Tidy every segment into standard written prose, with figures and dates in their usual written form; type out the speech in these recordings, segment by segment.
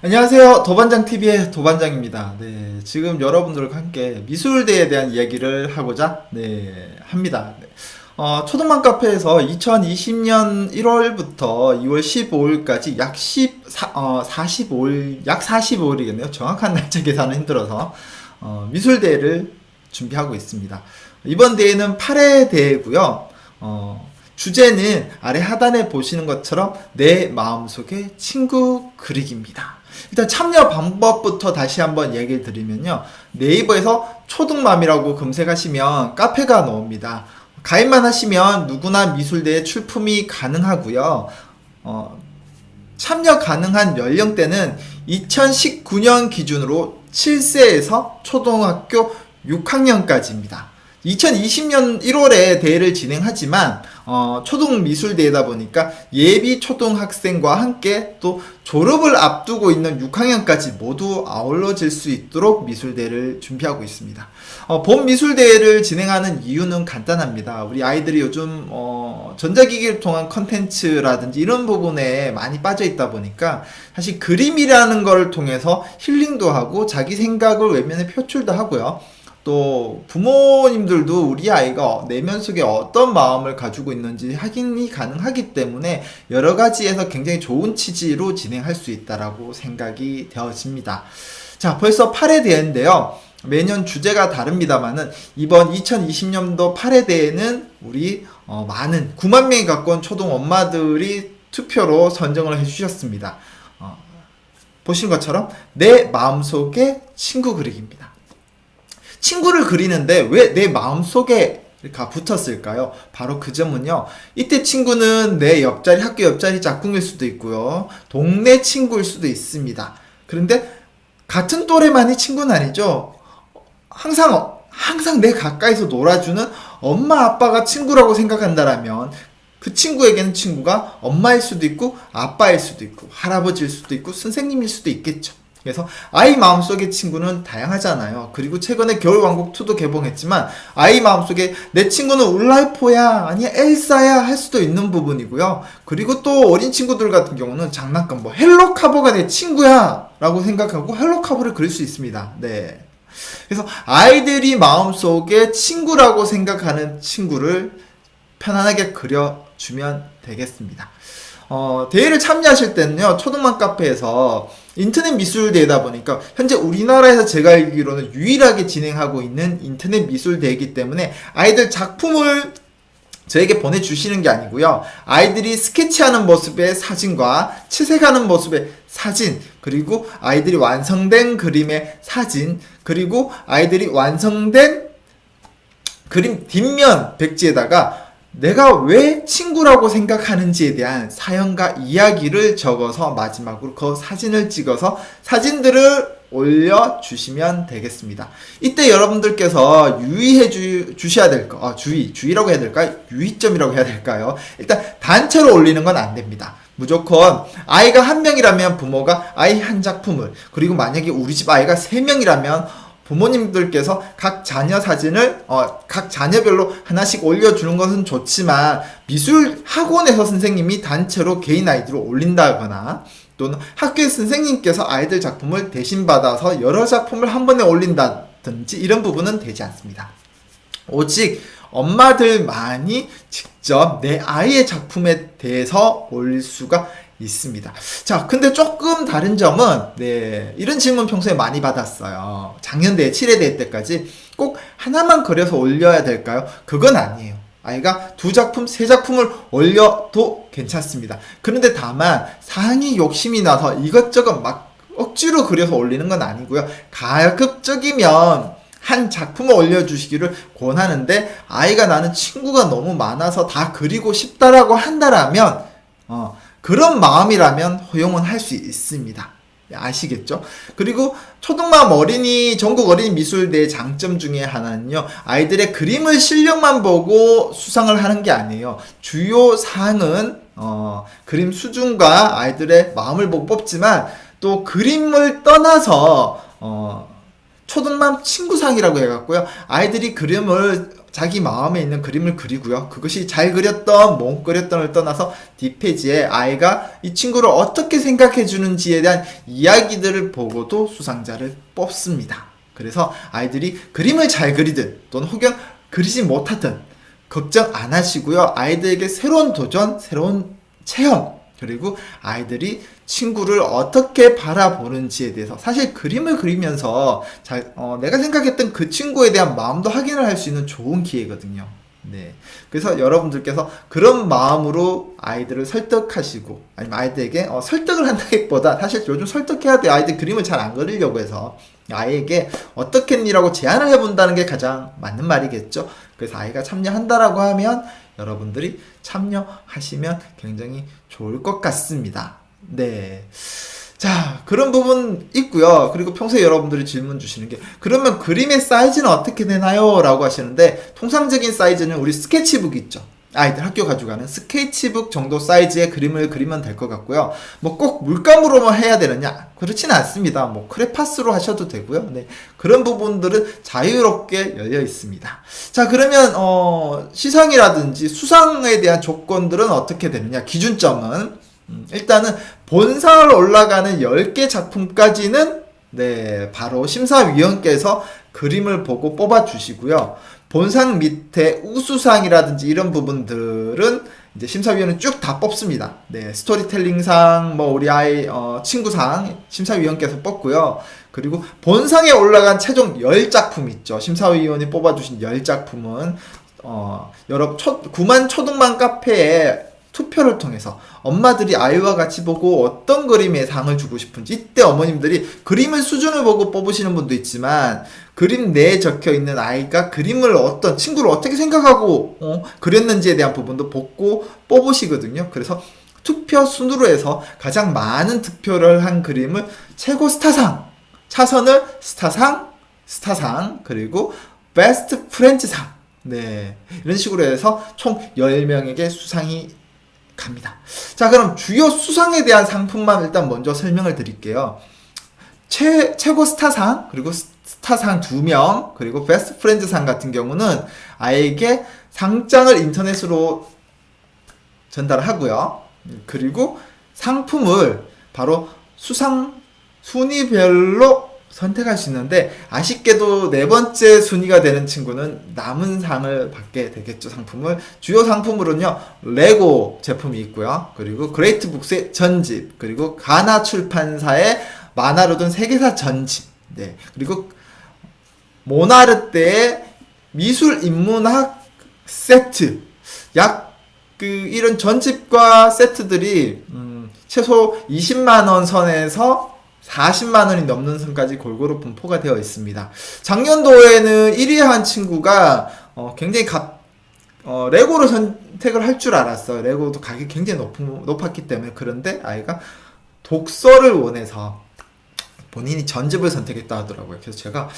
안녕하세요. 도반장TV의 도반장입니다. 네, 지금 여러분들과 함께 미술대에 대한 이야기를 하고자 합니다. 네. 초등반 카페에서 2020년 1월부터 2월 15일까지 약 45일, 약 45일이겠네요. 정확한 날짜 계산은 힘들어서 미술대회를 준비하고 있습니다. 이번 대회는 8회 대회고요. 주제는 아래 하단에 보시는 것처럼 내 마음속의 친구 그리기입니다. 일단 참여 방법부터 다시 한번 얘기를 드리면요. 네이버에서 초등맘이라고 검색하시면 카페가 나옵니다. 가입만 하시면 누구나 미술대회 출품이 가능하고요. 참여 가능한 연령대는 2019년 기준으로 7세에서 초등학교 6학년까지입니다. 2020년 1월에 대회를 진행하지만 초등미술대회다 보니까 예비 초등학생과 함께 또 졸업을 앞두고 있는 6학년까지 모두 아울러질 수 있도록 미술대회를 준비하고 있습니다. 본 미술대회를 진행하는 이유는 간단합니다. 우리 아이들이 요즘 전자기기를 통한 컨텐츠라든지 이런 부분에 많이 빠져 있다 보니까 사실 그림이라는 걸 통해서 힐링도 하고 자기 생각을 외면에 표출도 하고요. 또 부모님들도 우리 아이가 내면 속에 어떤 마음을 가지고 있는지 확인이 가능하기 때문에 여러 가지에서 굉장히 좋은 취지로 진행할 수 있다라고 생각이 되어집니다. 자, 벌써 8회 대회인데요. 매년 주제가 다릅니다만은 이번 2020년도 8회 대회는 우리 많은 9만 명이 가까운 초등 엄마들이 투표로 선정을 해주셨습니다. 보신 것처럼 내 마음속의 친구 그리기입니다. 친구를 그리는데 왜 내 마음속에 붙었을까요? 바로 그 점은요. 이때 친구는 내 옆자리, 학교 옆자리 짝꿍일 수도 있고요. 동네 친구일 수도 있습니다. 그런데 같은 또래만이 친구는 아니죠. 항상 내 가까이서 놀아주는 엄마, 아빠가 친구라고 생각한다라면 그 친구에게는 친구가 엄마일 수도 있고 아빠일 수도 있고 할아버지일 수도 있고 선생님일 수도 있겠죠. 그래서 아이 마음속의 친구는 다양하잖아요. 그리고 최근에 겨울왕국2도 개봉했지만 아이 마음속에 내 친구는 울라이포야 아니야 엘사야 할 수도 있는 부분이고요. 그리고 또 어린 친구들 같은 경우는 장난감 헬로카보가 내 친구야 라고 생각하고 헬로카보를 그릴 수 있습니다. 네. 그래서 아이들이 마음속에 친구라고 생각하는 친구를 편안하게 그려주면 되겠습니다. 대회를 참여하실 때는요, 초등반 카페에서 인터넷 미술 대회다 보니까 현재 우리나라에서 제가 알기로는 유일하게 진행하고 있는 인터넷 미술 대회이기 때문에 아이들 작품을 저에게 보내주시는 게 아니고요. 아이들이 스케치하는 모습의 사진과 채색하는 모습의 사진, 그리고 아이들이 완성된 그림의 사진, 그리고 아이들이 완성된 그림 뒷면 백지에다가 내가 왜 친구라고 생각하는지에 대한 사연과 이야기를 적어서 마지막으로 그 사진을 찍어서 사진들을 올려주시면 되겠습니다. 이때 여러분들께서 유의해 주셔야 될 거, 주의라고 해야 될까요? 유의점이라고 해야 될까요? 일단 단체로 올리는 건 안 됩니다. 무조건 아이가 한 명이라면 부모가 아이 한 작품을, 그리고 만약에 우리 집 아이가 3명이라면 부모님들께서 각 자녀 사진을 각 자녀별로 하나씩 올려주는 것은 좋지만 미술 학원에서 선생님이 단체로 개인 아이디로 올린다거나 또는 학교의 선생님께서 아이들 작품을 대신 받아서 여러 작품을 한 번에 올린다든지 이런 부분은 되지 않습니다. 오직 엄마들만이 직접 내 아이의 작품에 대해서 올릴 수가 있습니다. 자, 근데 조금 다른 점은 이런 질문 평소에 많이 받았어요. 작년 대회 7회 대회 때까지 꼭 하나만 그려서 올려야 될까요? 그건 아니에요. 아이가 2작품, 3작품을 올려도 괜찮습니다. 그런데 다만 상이 욕심이 나서 이것저것 막 억지로 그려서 올리는 건 아니고요. 가급적이면 한 작품을 올려주시기를 권하는데 아이가 나는 친구가 너무 많아서 다 그리고 싶다라고 한다라면 그런 마음이라면 허용은 할 수 있습니다. 아시겠죠? 그리고 초등맘 어린이 전국 어린이 미술대회 장점 중에 하나는요, 아이들의 그림을 실력만 보고 수상을 하는 게 아니에요. 주요 사항은 그림 수준과 아이들의 마음을 보고 뽑지만 또 그림을 떠나서 초등맘 친구상이라고 해갖고요, 아이들이 그림을 자기 마음에 있는 그림을 그리고요. 그것이 잘 그렸던 못 그렸던을 떠나서 뒷페이지에 아이가 이 친구를 어떻게 생각해 주는지에 대한 이야기들을 보고도 수상자를 뽑습니다. 그래서 아이들이 그림을 잘 그리든 또는 혹은 그리지 못하든 걱정 안 하시고요. 아이들에게 새로운 도전, 새로운 체험, 그리고 아이들이 친구를 어떻게 바라보는지에 대해서 사실 그림을 그리면서 내가 생각했던 그 친구에 대한 마음도 확인을 할 수 있는 좋은 기회거든요. 네. 그래서 여러분들께서 그런 마음으로 아이들을 설득하시고 아니면 아이들에게 설득을 한다기보다 사실 요즘 설득해야 돼요. 아이들 그림을 잘 안 그리려고 해서 아이에게 어떻겠니라고 제안을 해본다는 게 가장 맞는 말이겠죠. 그래서 아이가 참여한다라고 하면 여러분들이 참여하시면 굉장히 좋을 것 같습니다. 네. 자, 그런 부분 있고요. 그리고 평소에 여러분들이 질문 주시는 게 그러면 그림의 사이즈는 어떻게 되나요? 라고 하시는데 통상적인 사이즈는 우리 스케치북 있죠. 아이들 학교 가지고 가는 스케치북 정도 사이즈의 그림을 그리면 될 것 같고요. 뭐 꼭 물감으로만 해야 되느냐? 그렇지는 않습니다. 뭐 크레파스로 하셔도 되고요. 네. 그런 부분들은 자유롭게 열려 있습니다. 자, 그러면 시상이라든지 수상에 대한 조건들은 어떻게 되느냐? 기준점은 일단은 본상을 올라가는 10개 작품까지는 네, 바로 심사위원께서 그림을 보고 뽑아주시고요. 본상 밑에 우수상이라든지 이런 부분들은 이제 심사위원은 쭉 다 뽑습니다. 네, 스토리텔링상, 뭐 우리 아이 친구상 심사위원께서 뽑고요. 그리고 본상에 올라간 최종 10작품 있죠. 심사위원이 뽑아주신 10작품은 여러 9만 초등반 카페에 투표를 통해서 엄마들이 아이와 같이 보고 어떤 그림에 상을 주고 싶은지 이때 어머님들이 그림을 수준을 보고 뽑으시는 분도 있지만 그림 내에 적혀있는 아이가 그림을 어떤 친구를 어떻게 생각하고 그렸는지에 대한 부분도 보고 뽑으시거든요. 그래서 투표 순으로 해서 가장 많은 득표를 한 그림을 최고 스타상, 차선을 스타상, 그리고 베스트 프렌즈상, 네, 이런 식으로 해서 총 10명에게 수상이 갑니다. 자, 그럼 주요 수상에 대한 상품만 일단 먼저 설명을 드릴게요. 최고 스타상, 그리고 스타상 2명, 그리고 베스트 프렌즈상 같은 경우는 아이에게 상장을 인터넷으로 전달하고요. 그리고 상품을 바로 수상 순위별로 선택할 수 있는데 아쉽게도 4번째 순위가 되는 친구는 남은 상을 받게 되겠죠. 상품을 주요 상품으로는요 레고 제품이 있고요, 그리고 그레이트북스의 전집, 그리고 가나 출판사의 만화로 든 세계사 전집, 네, 그리고 모나르떼의 미술 인문학 세트, 이런 전집과 세트들이 최소 20만원 선에서 40만원이 넘는 선까지 골고루 분포가 되어 있습니다. 작년도에는 1위 한 친구가 굉장히 레고를 선택을 할 줄 알았어요. 레고도 가격이 굉장히 높았기 때문에. 그런데 아이가 독서를 원해서 본인이 전집을 선택했다 하더라고요. 그래서 제가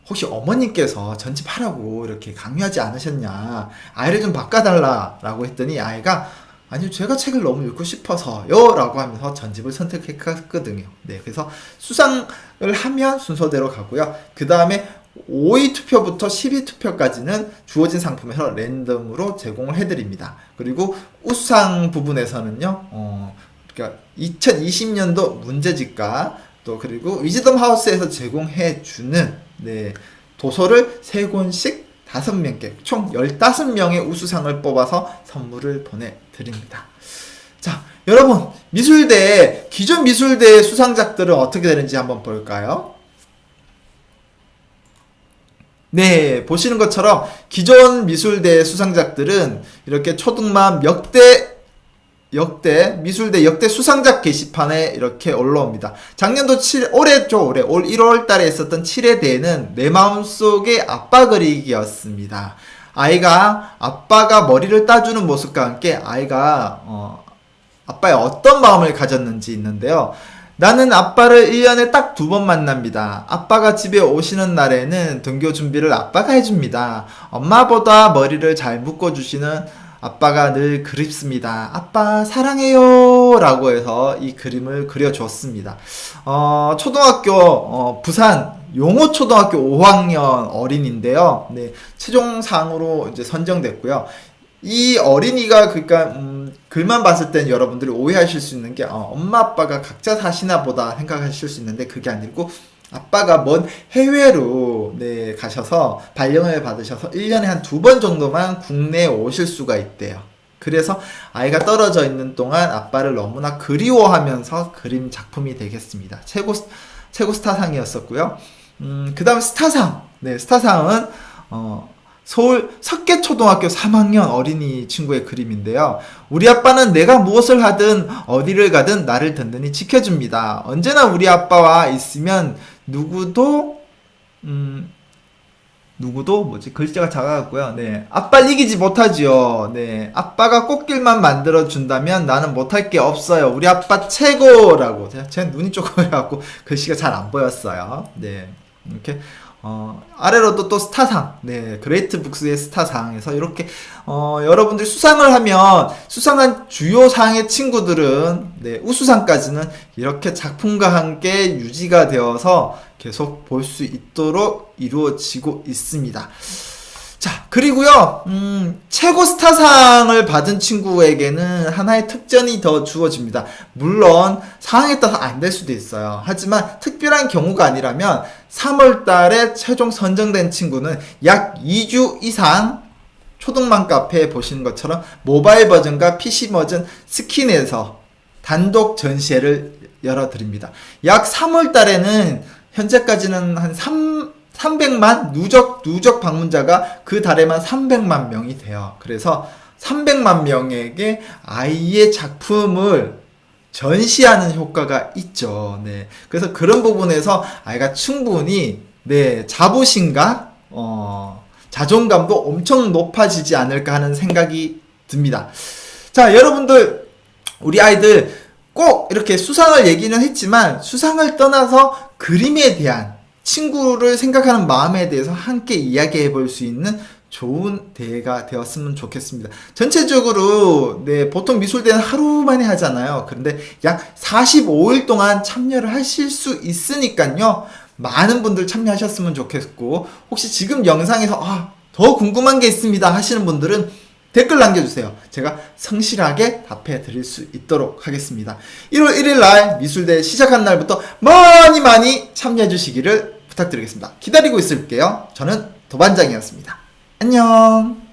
혹시 어머님께서 전집하라고 이렇게 강요하지 않으셨냐, 아이를 좀 바꿔달라 라고 했더니 아이가 아니요, 제가 책을 너무 읽고 싶어서요 라고 하면서 전집을 선택했거든요. 네, 그래서 수상을 하면 순서대로 가고요. 그 다음에 5위 투표부터 10위 투표까지는 주어진 상품에서 랜덤으로 제공을 해드립니다. 그리고 우수상 부분에서는요, 그러니까 2020년도 문제집과 또 그리고 위즈덤 하우스에서 제공해주는 네, 도서를 3권씩 5명께 총 15명의 우수상을 뽑아서 선물을 보내드립니다. 자, 여러분, 미술대, 기존 미술대의 수상작들은 어떻게 되는지 한번 볼까요? 네, 보시는 것처럼 기존 미술대의 수상작들은 이렇게 초등만 미술대 역대 수상작 게시판에 이렇게 올라옵니다. 작년도 올해 올 1월 달에 있었던 7회 대회는 내 마음속의 아빠 그리기였습니다. 아빠가 머리를 따주는 모습과 함께 아이가 아빠의 어떤 마음을 가졌는지 있는데요. 나는 아빠를 1년에 딱 2번 만납니다. 아빠가 집에 오시는 날에는 등교 준비를 아빠가 해줍니다. 엄마보다 머리를 잘 묶어주시는 아빠가 늘 그립습니다. 아빠 사랑해요 라고 해서 이 그림을 그려줬습니다. 초등학교 부산 용호초등학교 5학년 어린인데요. 네, 최종상으로 이제 선정됐고요. 이 어린이가 그러니까 글만 봤을 땐 여러분들이 오해하실 수 있는 게 엄마 아빠가 각자 사시나 보다 생각하실 수 있는데 그게 아니고 아빠가 먼 해외로 네, 가셔서 발령을 받으셔서 1년에 한 2번 정도만 국내에 오실 수가 있대요. 그래서 아이가 떨어져 있는 동안 아빠를 너무나 그리워하면서 그림 작품이 되겠습니다. 최고 스타상이었었고요. 그 다음 스타상. 네, 스타상은 서울 석계초등학교 3학년 어린이 친구의 그림인데요. 우리 아빠는 내가 무엇을 하든 어디를 가든 나를 든든히 지켜줍니다. 언제나 우리 아빠와 있으면 누구도 글자가 작아갖고요. 네, 아빠를 이기지 못하지요. 네, 아빠가 꽃길만 만들어 준다면 나는 못할 게 없어요. 우리 아빠 최고라고. 제 눈이 조금 해갖고 글씨가 잘 안 보였어요. 네, 이렇게 아래로도 또 스타상, 네, 그레이트 북스의 스타상에서 이렇게 여러분들 수상을 하면 수상한 주요 상의 친구들은 네, 우수상까지는 이렇게 작품과 함께 유지가 되어서 계속 볼 수 있도록 이루어지고 있습니다. 자, 그리고요, 최고 스타상을 받은 친구에게는 하나의 특전이 더 주어집니다. 물론, 상황에 따라서 안 될 수도 있어요. 하지만, 특별한 경우가 아니라면, 3월 달에 최종 선정된 친구는 약 2주 이상, 초등만 카페에 보시는 것처럼, 모바일 버전과 PC 버전 스킨에서 단독 전시회를 열어드립니다. 약 3월 달에는, 현재까지는 한 300만 누적 방문자가 그 달에만 300만 명이 돼요. 그래서 300만 명에게 아이의 작품을 전시하는 효과가 있죠. 네. 그래서 그런 부분에서 아이가 충분히 네, 자부심과 자존감도 엄청 높아지지 않을까 하는 생각이 듭니다. 자, 여러분들 우리 아이들 꼭 이렇게 수상을 얘기는 했지만 수상을 떠나서 그림에 대한 친구를 생각하는 마음에 대해서 함께 이야기해 볼 수 있는 좋은 대회가 되었으면 좋겠습니다. 전체적으로 네, 보통 미술대회는 하루 만에 하잖아요. 그런데 약 45일 동안 참여를 하실 수 있으니까요. 많은 분들 참여하셨으면 좋겠고 혹시 지금 영상에서 더 궁금한 게 있습니다 하시는 분들은 댓글 남겨주세요. 제가 성실하게 답해 드릴 수 있도록 하겠습니다. 1월 1일 날 미술대회 시작한 날부터 많이 참여해 주시기를 부탁드리겠습니다. 기다리고 있을게요. 저는 도반장이었습니다. 안녕.